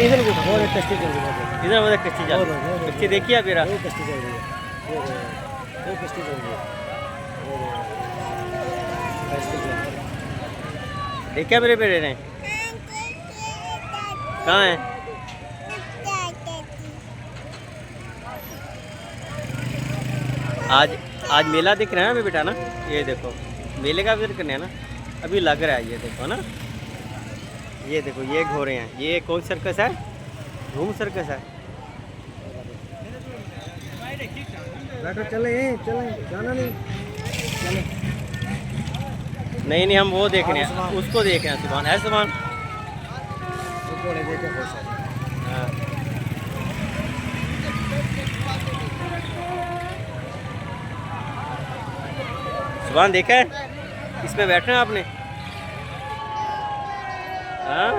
इधर और एक कश्ती चल रही है, इधर उधर कश्ती चल रही है। कश्ती देखिए आप मेरा, वो कश्ती चल रही है, वो कश्ती चल रही है, कश्ती चल रही है। देखा मेरे बेटे ने? कहाँ है? आज मेला दिख रहा है ना बेटा ना, ये देखो मेले का विजिट करने है ना, अभी लग रहा है, ये देखो ना, ये देखो ये घोड़े हैं, ये कौन सर्कस है? घूम सर्कस है। बैठो, चले जाना नहीं, चले नहीं हम वो देख रहे हैं, उसको देख रहे हैं। सुभान है, सुभान। घोड़े देखे बहुत सारे। हाँ सुभान देखा है, इस पे बैठना है आपने? हाँ